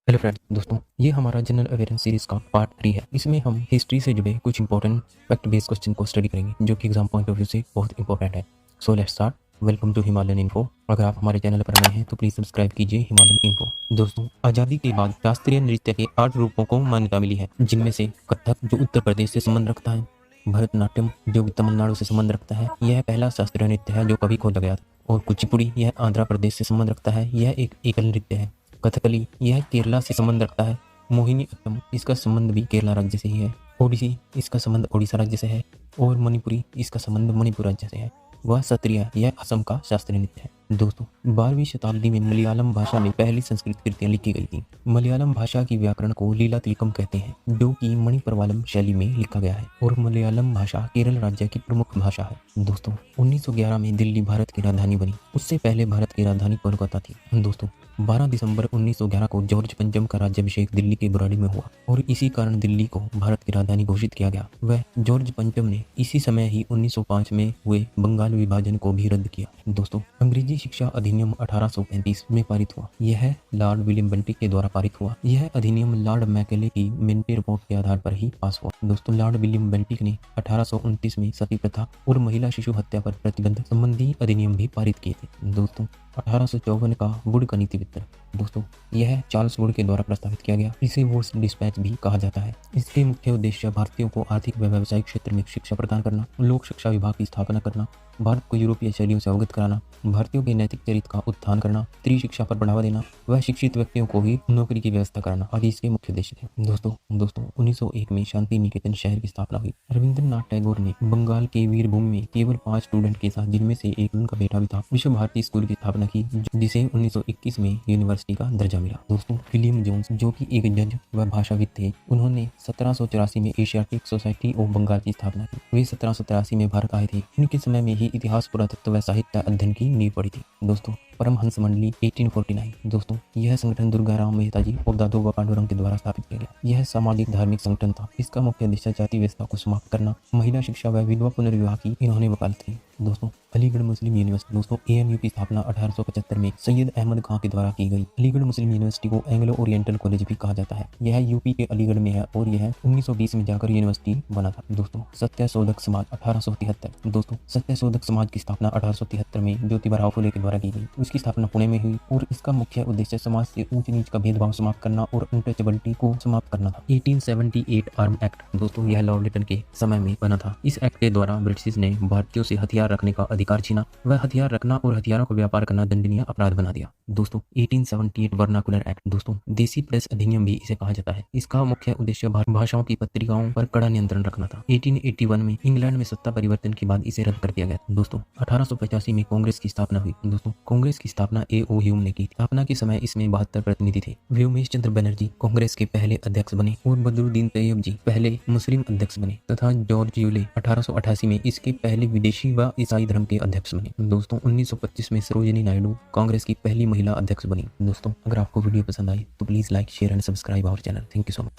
Hello friends दोस्तों, ये हमारा जनरल अवेयरनेस सीरीज का पार्ट 3 है। इसमें हम हिस्ट्री से जुड़े कुछ इंपॉर्टेंट फैक्ट बेस्ड क्वेश्चन को स्टडी करेंगे जो कि एग्जाम पॉइंट ऑफ व्यू से बहुत इंपॉर्टेंट है। So let's start. Welcome to Himalayan Info. अगर आप हमारे चैनल पर नए हैं तो प्लीज़ सब्सक्राइब कीजिए हिमालयन इन्फो। दोस्तों, आज़ादी के बाद शास्त्रीय नृत्य के 8 रूपों को मान्यता मिली है, जिनमें से कथक जो उत्तर प्रदेश से संबंध रखता है, भरतनाट्यम जो कि तमिलनाडु से संबंध रखता है, यह पहला शास्त्रीय नृत्य है जो कभी खोजा गया था, और कुचिपुड़ी यह आंध्र प्रदेश से संबंध रखता है, यह एक एकल नृत्य है। कथकली यह केरला से संबंध रखता है। मोहिनी अट्टम इसका संबंध भी केरला राज्य से ही है। ओडिसी इसका संबंध ओडिशा राज्य से है, और मणिपुरी इसका संबंध मणिपुर राज्य से है। वह सत्रिया यह असम का शास्त्रीय नृत्य है। दोस्तों, 12वीं शताब्दी में मलयालम भाषा में पहली संस्कृत कृतियां लिखी गई थी। मलयालम भाषा की व्याकरण को लीला तिलकम कहते हैं, जो कि मणिप्रवालम शैली में लिखा गया है, और मलयालम भाषा केरल राज्य की प्रमुख भाषा है। दोस्तों, 1911 में दिल्ली भारत की राजधानी बनी। उससे पहले भारत की राजधानी कोलकाता थी। दोस्तों, 12 दिसंबर 1911 को जॉर्ज पंचम का राज्याभिषेक दिल्ली के बुराड़ी में हुआ, और इसी कारण दिल्ली को भारत की राजधानी घोषित किया गया। वह जॉर्ज पंचम ने इसी समय ही 1905 में हुए बंगाल विभाजन को भी रद्द किया। दोस्तों, अंग्रेजी शिक्षा अधिनियम 1835 में पारित हुआ। यह लॉर्ड विलियम बेंटिक के द्वारा पारित हुआ। यह अधिनियम लॉर्ड मैकेले की मिन्टे रिपोर्ट के आधार पर ही पास हुआ। दोस्तों, लॉर्ड विलियम बेंटिक ने 1829 में सती प्रथा और महिला शिशु हत्या पर प्रतिबंध संबंधी अधिनियम भी पारित किए थे। दोस्तों, 1854 का वुड का नीति वितरण। दोस्तों, यह चार्ल्स वुड के द्वारा प्रस्तावित किया गया। इसे वुड्स डिस्पैच भी कहा जाता है। इसके मुख्य उद्देश्य भारतीयों को आर्थिक व व्यावसायिक क्षेत्र में शिक्षा प्रदान करना, लोक शिक्षा विभाग की स्थापना करना, भारत को यूरोपीय शैलियों से अवगत कराना, भारतीयों के नैतिक चरित्र का उत्थान करना, स्त्री शिक्षा पर बढ़ावा देना, व शिक्षित व्यक्तियों को भी नौकरी की व्यवस्था कराना आदि इसके मुख्य उद्देश्य थे। दोस्तों 1901 में शांति निकेतन शहर की स्थापना हुई। रविंद्रनाथ टैगोर ने बंगाल के वीरभूमि में केवल 5 स्टूडेंट के साथ, जिनमें से एक उनका बेटा भी था, विश्व भारती स्कूल की स्थापना की, जिसे 1921 में यूनिवर्सिटी का दर्जा मिला। दोस्तों, विलियम जोन्स जो कि एक जज व भाषाविद थे, उन्होंने 1784 में एशियाटिक सोसाइटी ऑफ बंगाल की स्थापना की। वे 1783 में भारत आए थे। उनके समय में ही इतिहास, पुरातत्व व साहित्य अध्ययन की नींव पड़ी थी। दोस्तों, परमहंस मंडली 1849। दोस्तों, यह संगठन दुर्गाराम मेहता जी और दादू व पांडुरंग के द्वारा स्थापित किया गया। यह सामाजिक धार्मिक संगठन था। इसका मुख्य उद्देश्य जाति व्यवस्था को समाप्त करना, महिला शिक्षा व विधवा पुनर्विवाह की इन्होंने वकालत की। दोस्तों, अलीगढ़ मुस्लिम यूनिवर्सिटी। दोस्तों, AMU की स्थापना 1875 में सैयद अहमद खां के द्वारा की गई। अलीगढ़ मुस्लिम यूनिवर्सिटी को एंग्लो ओरिएंटल कॉलेज भी कहा जाता है। यह यूपी के अलीगढ़ में है, और यह 1920 में जाकर यूनिवर्सिटी बना था। दोस्तों, सत्यशोधक समाज 1873। दोस्तों, सत्यशोधक समाज की स्थापना 1873 में ज्योतिबा फुले के द्वारा की गई। उसकी स्थापना पुणे में हुई, और इसका मुख्य उद्देश्य समाज से ऊंच नीच का भेदभाव समाप्त करना और अनटचेबिलिटी को समाप्त करना था। 1878 आर्म एक्ट। दोस्तों, यह लॉर्ड लिटन के समय में बना था। इस एक्ट के द्वारा ब्रिटिश ने भारतीयों से हथियार रखने का अधिकार छीना, वह हथियार रखना और हथियारों का व्यापार करना दंडनीय अपराध बना दिया। दोस्तों, 1878 वर्नाकुलर एक्ट। दोस्तों, देसी प्रेस अधिनियम भी इसे कहा जाता है। इसका मुख्य उद्देश्य भाषाओं की पत्रिकाओं पर कड़ा नियंत्रण रखना था। 1881 में इंग्लैंड में सत्ता परिवर्तन के बाद इसे रद्द कर दिया गया। दोस्तों, 1885 में कांग्रेस की स्थापना हुई। दोस्तों, कांग्रेस की स्थापना A.O. ह्यूम ने की। स्थापना के समय इसमें 72 प्रतिनिधि थे। व्योमेश चंद्र बनर्जी कांग्रेस के पहले अध्यक्ष बने, और बदरुद्दीन तैयब जी पहले मुस्लिम अध्यक्ष बने, तथा जॉर्ज यूले 1888 में इसके पहले विदेशी व ईसाई धर्म के अध्यक्ष बने। दोस्तों, 1925 में सरोजिनी नायडू कांग्रेस की पहली महिला अध्यक्ष बनी। दोस्तों, अगर आपको वीडियो पसंद आई तो please like, share and subscribe our channel. Thank you so much.